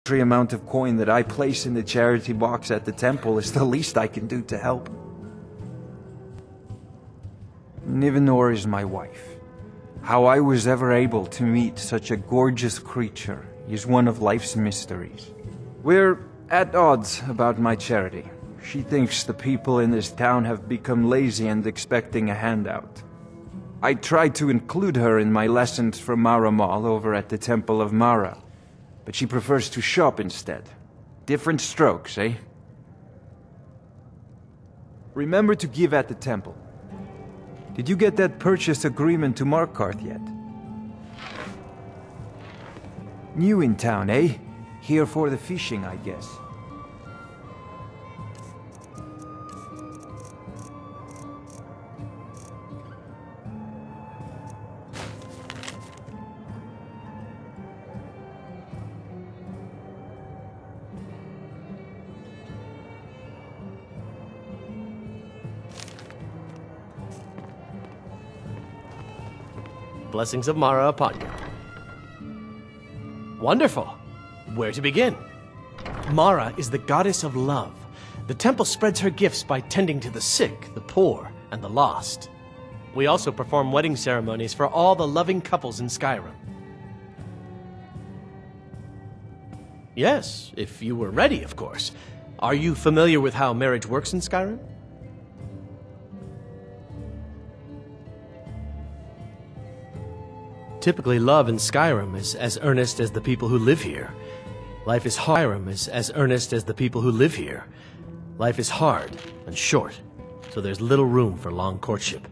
The amount of coin that I place in the charity box at the temple is the least I can do to help. Nivenor is my wife. How I was ever able to meet such a gorgeous creature is one of life's mysteries. We're at odds about my charity. She thinks the people in this town have become lazy and expecting a handout. I tried to include her in my lessons from Mara Mall over at the Temple of Mara, but she prefers to shop instead. Different strokes, eh? Remember to give at the temple. Did you get that purchase agreement to Markarth yet? New in town, eh? Here for the fishing, I guess. Blessings of Mara upon you. Wonderful. Where to begin? Mara is the goddess of love. The temple spreads her gifts by tending to the sick, the poor, and the lost. We also perform wedding ceremonies for all the loving couples in Skyrim. Yes, if you were ready, of course. Are you familiar with how marriage works in Skyrim? Typically, love in Skyrim is as earnest as the people who live here. Life is hard. Skyrim is as earnest as the people who live here. Life is hard and short, so there's little room for long courtship.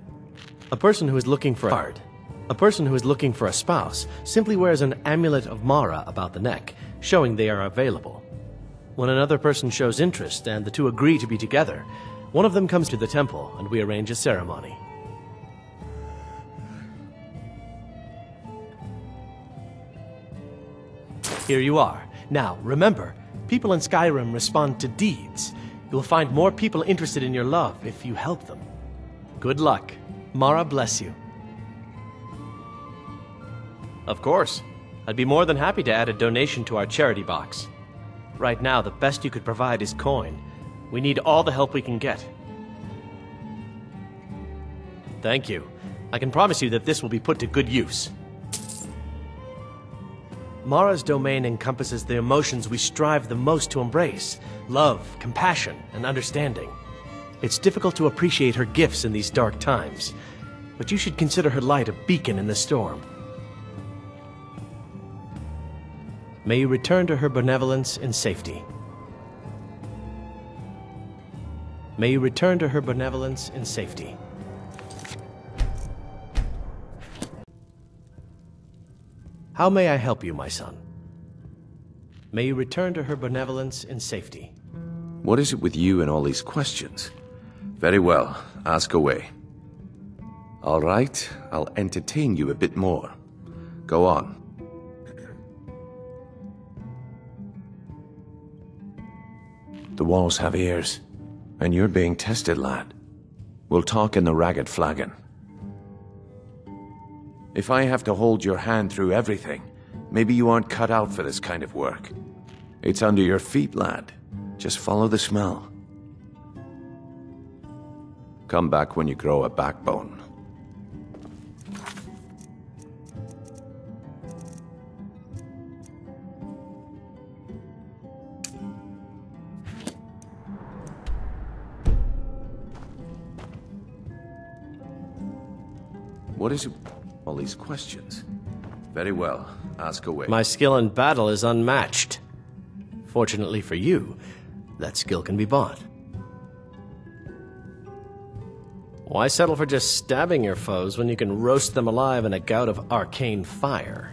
A person who is looking for a spouse simply wears an amulet of Mara about the neck, showing they are available. When another person shows interest and the two agree to be together, one of them comes to the temple and we arrange a ceremony. Here you are. Now, remember, people in Skyrim respond to deeds. You'll find more people interested in your love if you help them. Good luck. Mara bless you. Of course. I'd be more than happy to add a donation to our charity box. Right now, the best you could provide is coin. We need all the help we can get. Thank you. I can promise you that this will be put to good use. Mara's domain encompasses the emotions we strive the most to embrace: love, compassion, and understanding. It's difficult to appreciate her gifts in these dark times, but you should consider her light a beacon in the storm. May you return to her benevolence in safety. May you return to her benevolence in safety. How may I help you, my son? May you return to her benevolence in safety. What is it with you and all these questions? Very well, ask away. All right, I'll entertain you a bit more. Go on. The walls have ears, and you're being tested, lad. We'll talk in the Ragged Flagon. If I have to hold your hand through everything, maybe you aren't cut out for this kind of work. It's under your feet, lad. Just follow the smell. Come back when you grow a backbone. What is it? All these questions. Very well, ask away. My skill in battle is unmatched. Fortunately for you, that skill can be bought. Why settle for just stabbing your foes when you can roast them alive in a gout of arcane fire?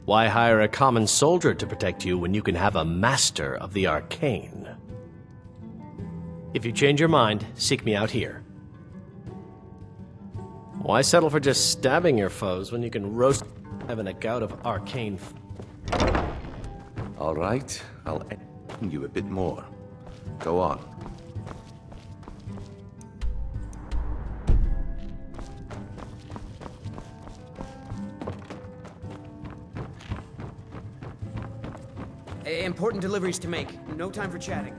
Why hire a common soldier to protect you when you can have a master of the arcane? If you change your mind, seek me out here. Why settle for just stabbing your foes when you can roast them in a gout of arcane? All right, I'll entertain you a bit more. Go on. Important deliveries to make. No time for chatting.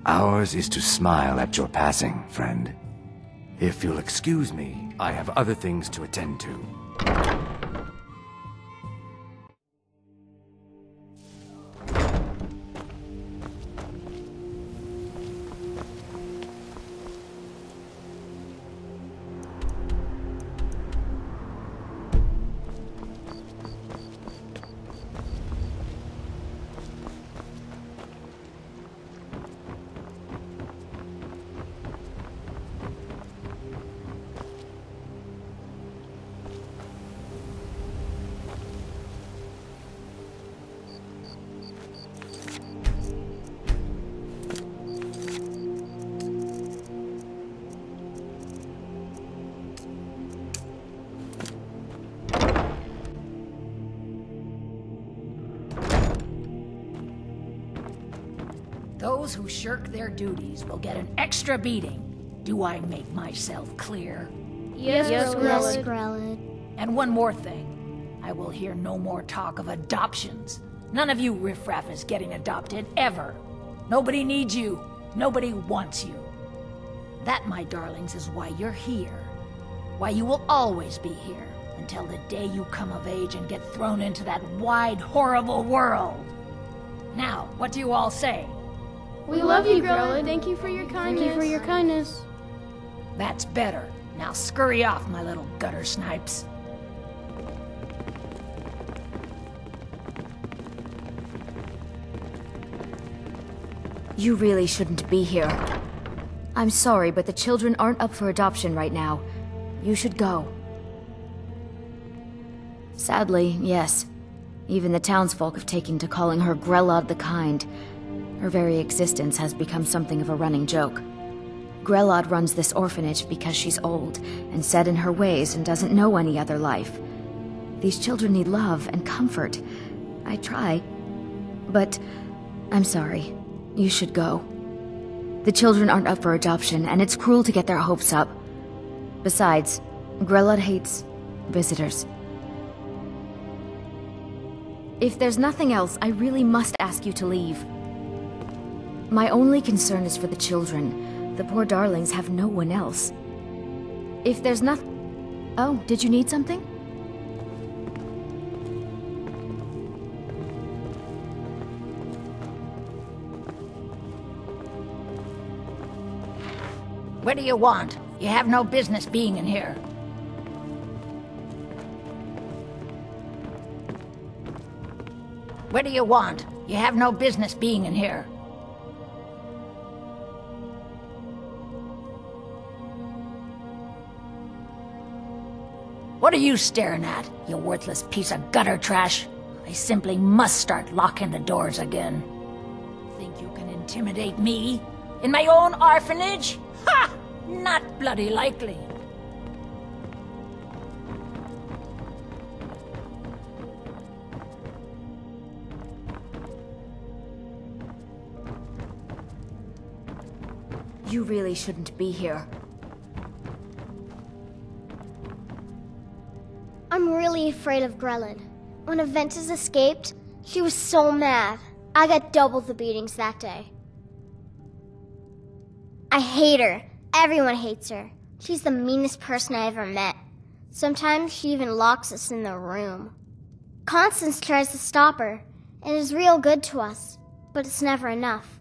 Ours is to smile at your passing, friend. If you'll excuse me, I have other things to attend to. Those who shirk their duties will get an extra beating. Do I make myself clear? Yes, Grelod. Grelod. And one more thing. I will hear no more talk of adoptions. None of you riffraff is getting adopted, ever. Nobody needs you. Nobody wants you. That, my darlings, is why you're here. Why you will always be here, until the day you come of age and get thrown into that wide, horrible world. Now, what do you all say? We love you, Grelod. Thank you for your kindness. Thank you for your kindness. That's better. Now scurry off, my little gutter snipes. You really shouldn't be here. I'm sorry, but the children aren't up for adoption right now. You should go. Sadly, yes. Even the townsfolk have taken to calling her Grelod the Kind. Her very existence has become something of a running joke. Grelod runs this orphanage because she's old and set in her ways and doesn't know any other life. These children need love and comfort. I try, but I'm sorry. You should go. The children aren't up for adoption, and it's cruel to get their hopes up. Besides, Grelod hates visitors. If there's nothing else, I really must ask you to leave. My only concern is for the children. The poor darlings have no one else. If there's nothing... Oh, did you need something? What do you want? You have no business being in here. What do you want? You have no business being in here. What are you staring at, you worthless piece of gutter trash? I simply must start locking the doors again. Think you can intimidate me? In my own orphanage? Ha! Not bloody likely. You really shouldn't be here. I'm really afraid of Grelin. When Aventus escaped, she was so mad. I got double the beatings that day. I hate her. Everyone hates her. She's the meanest person I ever met. Sometimes she even locks us in the room. Constance tries to stop her, and is real good to us, but it's never enough.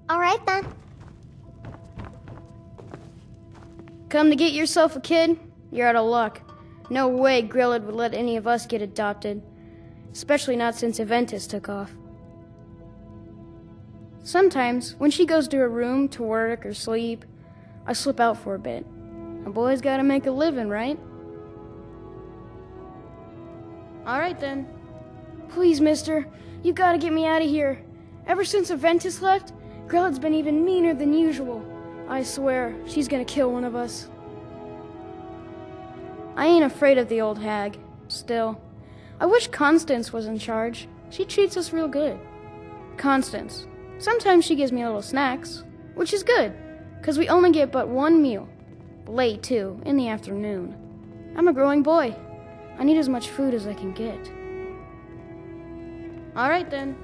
All right then. Come to get yourself a kid? You're out of luck. No way Grillad would let any of us get adopted. Especially not since Aventus took off. Sometimes, when she goes to her room to work or sleep, I slip out for a bit. A boy's gotta make a living, right? Alright then. Please, mister, you gotta get me out of here. Ever since Aventus left, Grillad's been even meaner than usual. I swear, she's gonna kill one of us. I ain't afraid of the old hag. Still, I wish Constance was in charge. She treats us real good. Constance. Sometimes she gives me little snacks, which is good, 'cause we only get but one meal. Late, too, in the afternoon. I'm a growing boy. I need as much food as I can get. Alright then.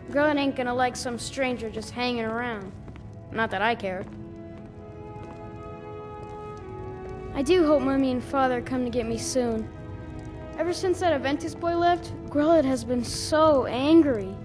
Grillad ain't gonna like some stranger just hanging around. Not that I care. I do hope Mummy and Father come to get me soon. Ever since that Aventus boy left, Grillad has been so angry.